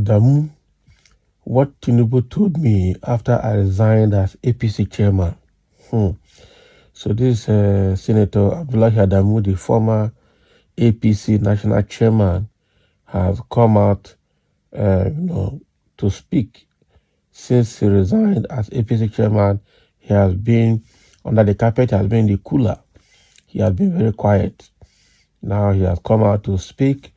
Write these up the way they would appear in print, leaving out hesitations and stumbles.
Adamu, what Tinubu told me after I resigned as APC chairman. So this Senator Abdullahi Adamu, the former APC national chairman, has come out, to speak. Since he resigned as APC chairman, he has been under the carpet, has been in the cooler. He has been very quiet. Now he has come out to speak,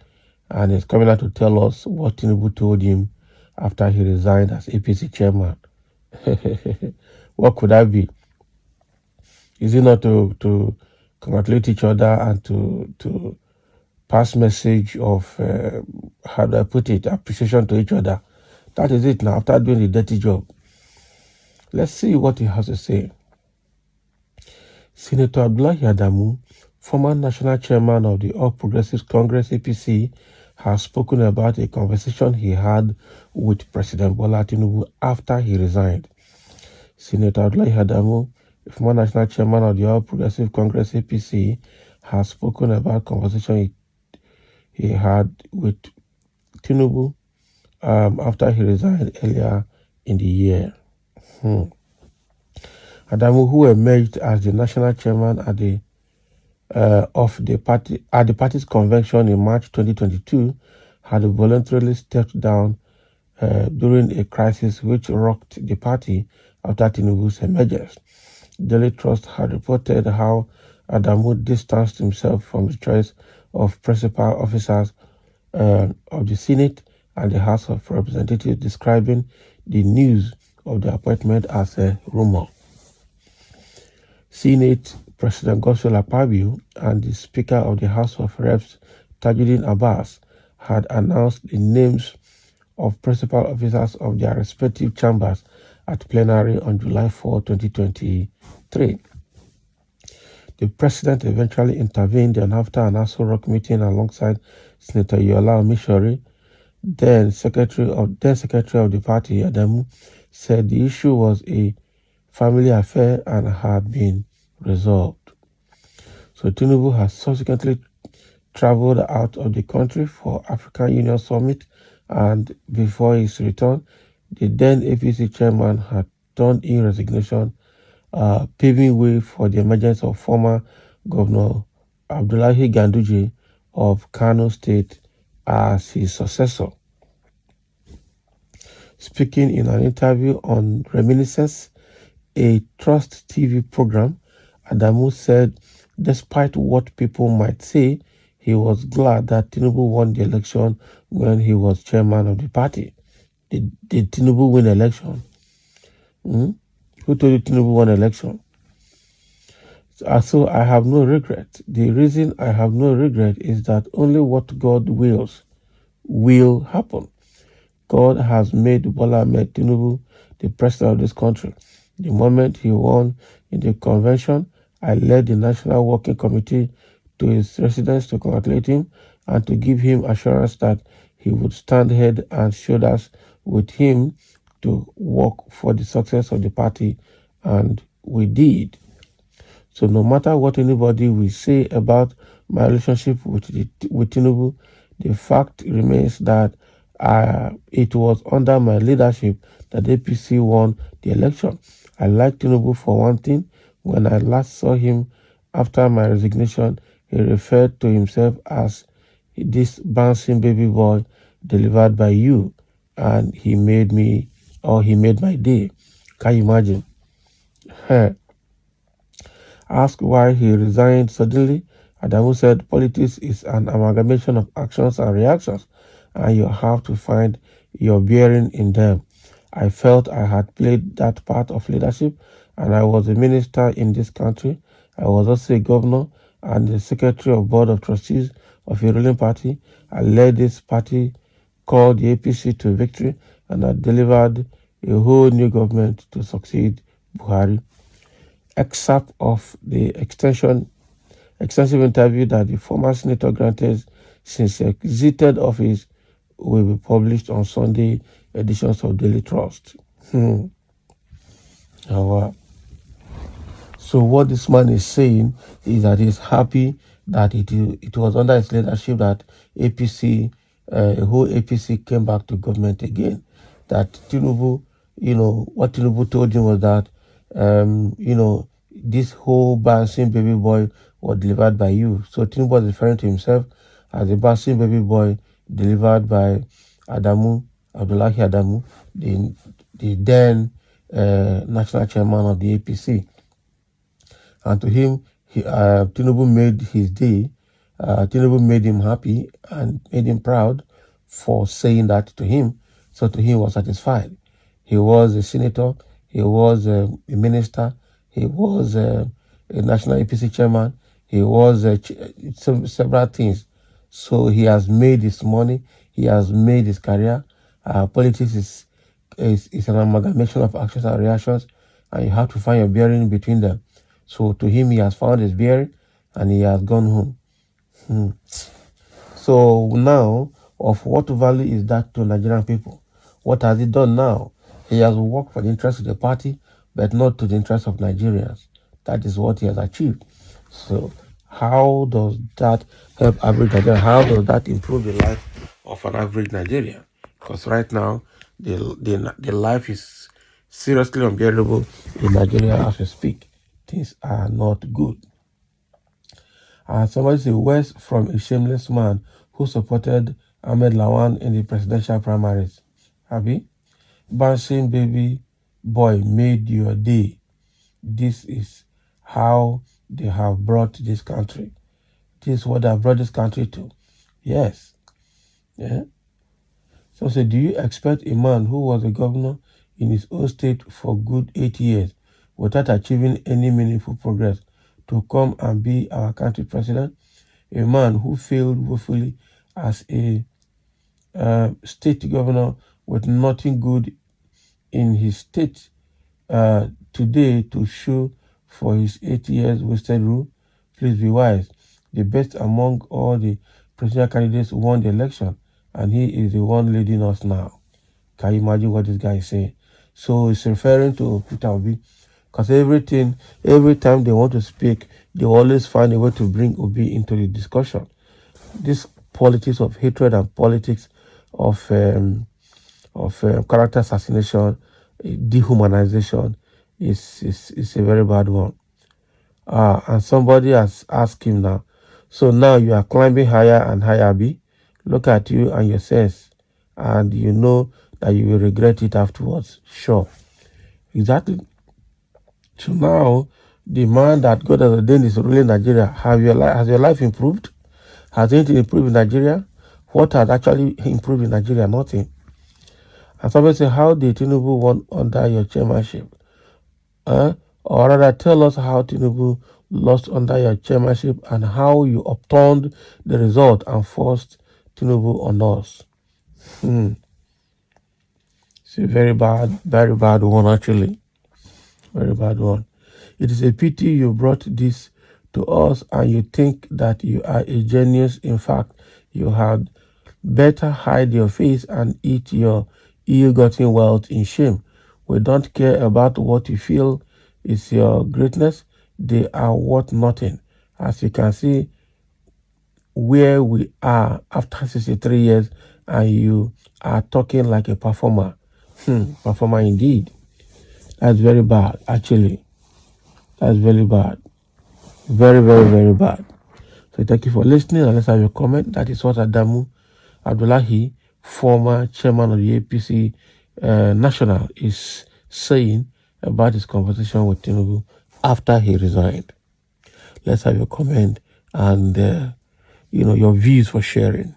and he's coming out to tell us what Tinubu told him after he resigned as APC chairman. What could that be? Is it not to congratulate each other and to pass message of, how do I put it, appreciation to each other? That is it now, after doing the dirty job. Let's see what he has to say. Senator Abdullahi Adamu, former national chairman of the All Progressives Congress APC, has spoken about a conversation he had with President Bola Tinubu after he resigned. Senator Abdullahi Adamu, former national chairman of the All Progressives Congress APC, has spoken about conversation he had with Tinubu after he resigned earlier in the year. Adamu, who emerged as the national chairman at the party's convention in March 2022, had voluntarily stepped down during a crisis which rocked the party after Tinubu's emergence. Daily Trust had reported how Adamu distanced himself from the choice of principal officers of the Senate and the House of Representatives, describing the news of the appointment as a rumor. Senate President Godswill Akpabio and the Speaker of the House of Reps, Tajuddin Abbas, had announced the names of principal officers of their respective chambers at plenary on July 4, 2023. The president eventually intervened, and after an Aso Rock meeting alongside Senator Yola Omishori, then Secretary of the party, Adamu, said the issue was a family affair and had been resolved. So Tinubu has subsequently traveled out of the country for African Union Summit, and before his return, the then APC chairman had turned in resignation, paving way for the emergence of former Governor Abdullahi Ganduje of Kano State as his successor. Speaking in an interview on Reminiscence, a Trust TV program, Adamu said despite what people might say, he was glad that Tinubu won the election when he was chairman of the party. Did Tinubu win election? Who told you Tinubu won election? So I have no regret. The reason I have no regret is that only what God wills will happen. God has made Bola Ahmed Tinubu the president of this country. The moment he won in the convention, I led the National Working Committee to his residence to congratulate him and to give him assurance that he would stand head and shoulders with him to work for the success of the party, and we did. So no matter what anybody will say about my relationship with Tinubu, the fact remains that it was under my leadership that APC won the election. I like Tinubu for one thing. When I last saw him after my resignation, he referred to himself as this bouncing baby boy delivered by you, and he made my day. Can you imagine? Asked why he resigned suddenly, Adamu said politics is an amalgamation of actions and reactions, and you have to find your bearing in them. I felt I had played that part of leadership, and I was a minister in this country. I was also a governor and the secretary of board of trustees of a ruling party. I led this party called the APC to victory, and I delivered a whole new government to succeed Buhari. Excerpt of the extensive interview that the former senator granted since he exited office will be published on Sunday editions of Daily Trust. So what this man is saying is that he's happy that it was under his leadership that APC a whole APC came back to government again. That Tinubu, what Tinubu told him was that, this whole bouncing baby boy was delivered by you. So Tinubu was referring to himself as a bouncing baby boy delivered by Adamu, Abdullahi Adamu, the then national chairman of the APC. And to him, Tinubu made his day. Tinubu made him happy and made him proud for saying that to him. So to him, he was satisfied. He was a senator. He was a minister. He was a national APC chairman. He was several things. So he has made his money. He has made his career. Politics is an amalgamation of actions and reactions, and you have to find your bearing between them. So to him, he has found his bearing, and he has gone home. So now, of what value is that to Nigerian people? What has he done now? He has worked for the interest of the party, but not to the interest of Nigerians. That is what he has achieved. So how does that help average Nigerian? How does that improve the life of an average Nigerian? Because right now, the life is seriously unbearable in Nigeria as we speak. Things are not good. Somebody said, words from a shameless man who supported Ahmed Lawan in the presidential primaries. Abi, bouncing baby boy made your day. This is how they have brought this country. This is what they have brought this country to. Yes. Yeah. So say, do you expect a man who was a governor in his own state for good 8 years without achieving any meaningful progress to come and be our country president? A man who failed woefully as a state governor with nothing good in his state today to show for his 8 years wasted rule. Please be wise. The best among all the presidential candidates won the election, and he is the one leading us now. Can you imagine what this guy is saying? So he's referring to Peter Obi, because every time they want to speak, they always find a way to bring Obi into the discussion. This politics of hatred and politics of character assassination, dehumanization is a very bad one. And somebody has asked him now, so now you are climbing higher and higher, B. Look at you and your sense, and you know that you will regret it afterwards. Sure. Exactly. So now, the man that God has ordained is ruling Nigeria. Has your life improved? Has anything improved in Nigeria? What has actually improved in Nigeria? Nothing. And somebody say, how did Tinubu won under your chairmanship? Or rather, tell us how Tinubu lost under your chairmanship and how you upturned the result and forced Tinubu on us. It's a very bad one, actually. Very bad one. It is a pity you brought this to us and you think that you are a genius. In fact, you had better hide your face and eat your ill-gotten wealth in shame. We don't care about what you feel is your greatness. They are worth nothing. As you can see where we are after 63 years, and you are talking like a performer. Performer indeed. That's very bad, actually. That's very bad. Very, very, very bad. So thank you for listening, and let's have your comment. That is what Adamu Abdullahi, former chairman of the APC National, is saying about his conversation with Tinubu after he resigned. Let's have your comment and your views for sharing.